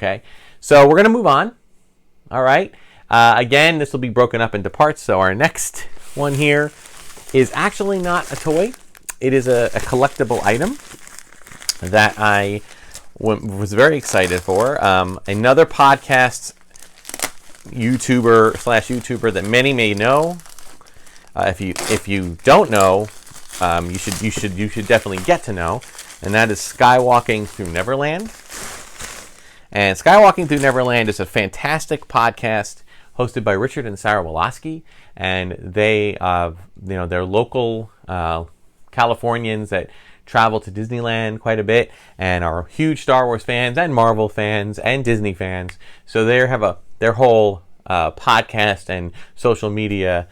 Okay, so we're going to move on. All right. Again, this will be broken up into parts. So our next one here is actually not a toy. It is a collectible item that I was very excited for. Another podcast YouTuber that many may know. If you don't know, you should definitely get to know, and that is Skywalking Through Neverland. And Skywalking Through Neverland is a fantastic podcast hosted by Richard and Sarah Woloski, and they're local Californians that travel to Disneyland quite a bit and are huge Star Wars fans and Marvel fans and Disney fans. So they have their whole podcast and social media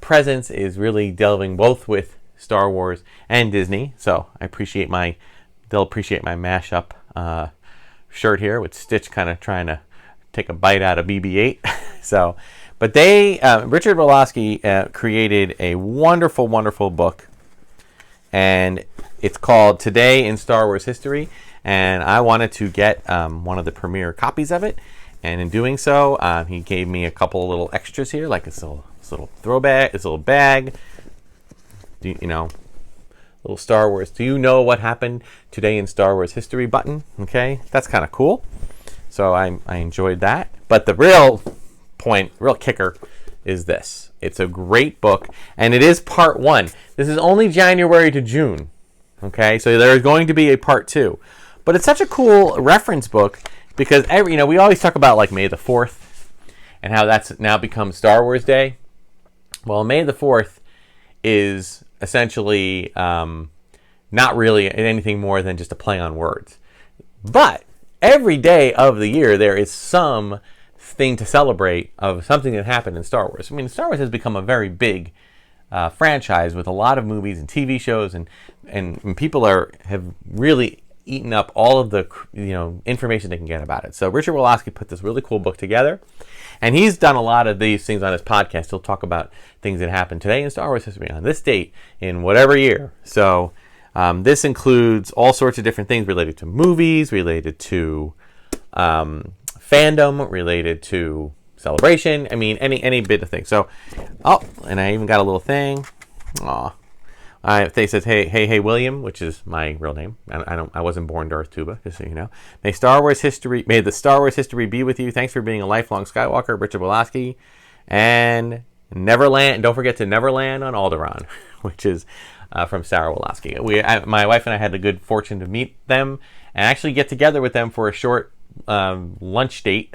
presence is really delving both with Star Wars and Disney. So they'll appreciate my mashup shirt here with Stitch kind of trying to take a bite out of BB-8. So, but Richard Woloski created a wonderful, wonderful book, and it's called Today in Star Wars History. And I wanted to get one of the premier copies of it, and in doing so, he gave me a couple of little extras here, like this little throwback, this little bag. Little Star Wars. Do you know what happened today in Star Wars history button? Okay, that's kind of cool. So I enjoyed that. But the real kicker is this. It's a great book, and it is part 1. This is only January to June. Okay, so there is going to be a part 2. But it's such a cool reference book because we always talk about like May the 4th and how that's now become Star Wars Day. Well, May the 4th is essentially not really anything more than just a play on words. But every day of the year, there is some thing to celebrate of something that happened in Star Wars. I mean, Star Wars has become a very big franchise with a lot of movies and TV shows, and people have really eaten up all of the information they can get about it. So Richard Woloski put this really cool book together, and he's done a lot of these things on his podcast. He'll talk about things that happened today in Star Wars history on this date in whatever year. So this includes all sorts of different things related to movies, related to fandom, related to celebration. I mean, any bit of thing. So, and I even got a little thing. They says, hey, William, which is my real name. I wasn't born Darth Tuba, just so you know. May the Star Wars history be with you. Thanks for being a lifelong Skywalker, Richard Woloski. And Neverland. Don't forget to Neverland on Alderaan, which is from Sarah Woloski. My wife and I had the good fortune to meet them and actually get together with them for a short lunch date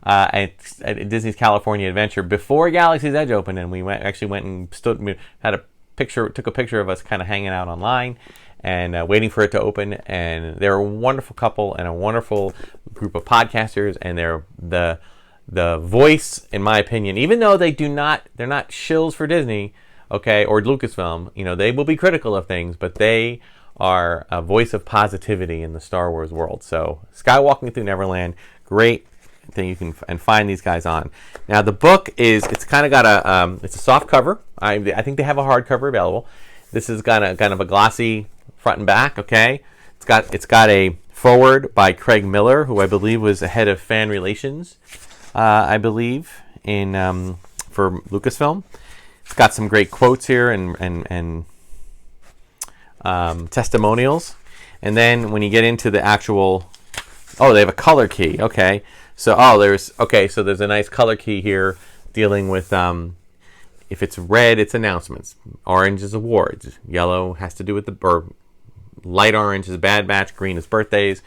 at Disney's California Adventure before Galaxy's Edge opened, and we went and took a picture of us kind of hanging out online and waiting for it to open. And they're a wonderful couple and a wonderful group of podcasters, and they're the voice, in my opinion, even though they're not shills for Disney, okay, or Lucasfilm. They will be critical of things, but they are a voice of positivity in the Star Wars world. So Skywalking Through Neverland, great thing you can find these guys on. Now the book it's kind of got it's a soft cover. I think they have a hardcover available. This is got kind of a glossy front and back. Okay, it's got a foreword by Craig Miller, who I believe was the head of fan relations. I believe for Lucasfilm. It's got some great quotes here and testimonials. And then when you get into the actual, they have a color key. Okay. So there's a nice color key here dealing with if it's red, it's announcements. Orange is awards. Yellow has to do with light orange is Bad Batch. Green is birthdays.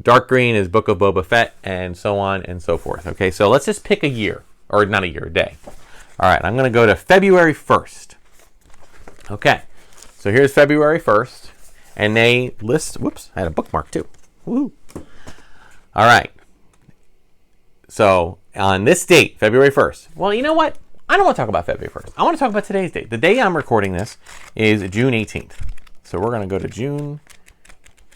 Dark green is Book of Boba Fett, and so on and so forth. Okay, so let's just pick a year, or not a year, a day. All right, I'm going to go to February 1st. Okay, so here's February 1st, and they list, I had a bookmark too. Woo! All right, so on this date, February 1st, well, you know what? I don't want to talk about February 1st. I want to talk about today's date. The day I'm recording this is June 18th. So we're going to go to June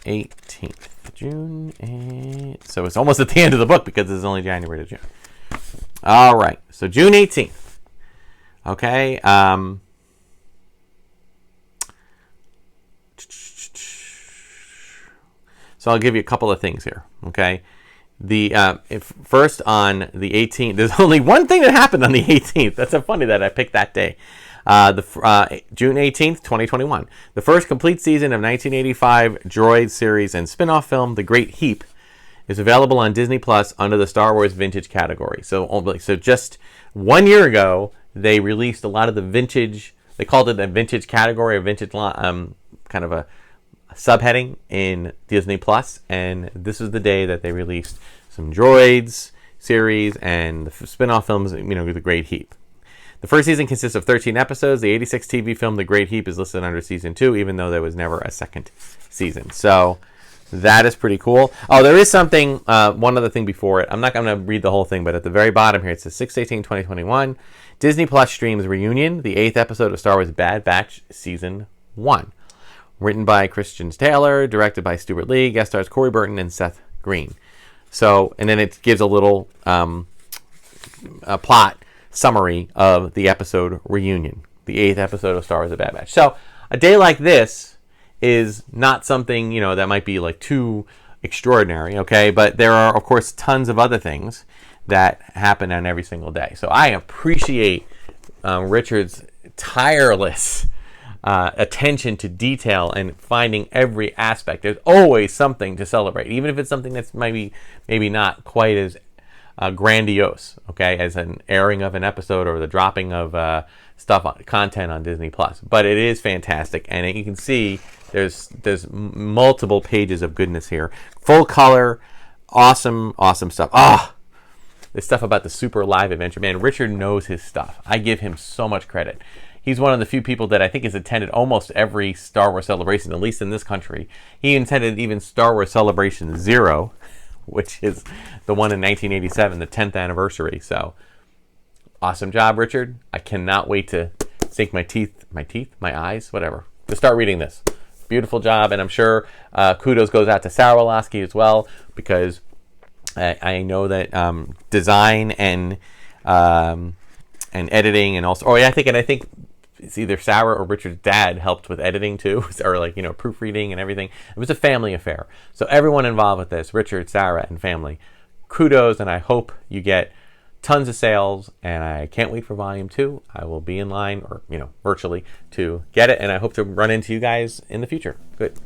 18th. June 8th. So it's almost at the end of the book because it's only January to June. All right. So June 18th. Okay. So I'll give you a couple of things here, okay? First on the 18th, there's only one thing that happened on the 18th. That's so funny that I picked that day. June 18th, 2021. The first complete season of 1985 droid series and spin-off film, The Great Heap, is available on Disney Plus under the Star Wars Vintage category. So just 1 year ago, they released a lot of the vintage. They called it the vintage category, or vintage kind of a subheading in Disney Plus, and this is the day that they released some droids series and the spin-off films, The Great Heap. The first season consists of 13 episodes. The 86 TV film The Great Heap is listed under season 2, even though there was never a second season. So that is pretty cool. Oh, there is something, one other thing before it. I'm not going to read the whole thing, but at the very bottom here, it says 6/18/2021. Disney Plus streams Reunion, the 8th episode of Star Wars Bad Batch Season 1. Written by Christian Taylor, directed by Stuart Lee, guest stars Corey Burton and Seth Green. So, and then it gives a little a plot summary of the episode Reunion, the 8th episode of Star Wars: The Bad Batch. So, a day like this is not something, that might be like too extraordinary, okay? But there are, of course, tons of other things that happen on every single day. So, I appreciate Richard's tireless attention to detail and finding every aspect. There's always something to celebrate, even if it's something that's maybe not quite as grandiose, okay, as an airing of an episode or the dropping of content on Disney Plus. But it is fantastic, and you can see there's multiple pages of goodness here, full color, awesome stuff. This stuff about the Super Live Adventure, man, Richard knows his stuff. I give him so much credit. He's one of the few people that I think has attended almost every Star Wars celebration, at least in this country. He attended even Star Wars Celebration 0, which is the one in 1987, the 10th anniversary. So, awesome job, Richard. I cannot wait to sink my eyes, whatever, to start reading this. Beautiful job, and I'm sure kudos goes out to Sarah Woloski as well, because I know that design and editing, and also, I think it's either Sarah or Richard's dad helped with editing too, or proofreading and everything. It was a family affair. So everyone involved with this, Richard, Sarah, and family, kudos, and I hope you get tons of sales, and I can't wait for volume 2. I will be in line, or virtually, to get it, and I hope to run into you guys in the future. Good.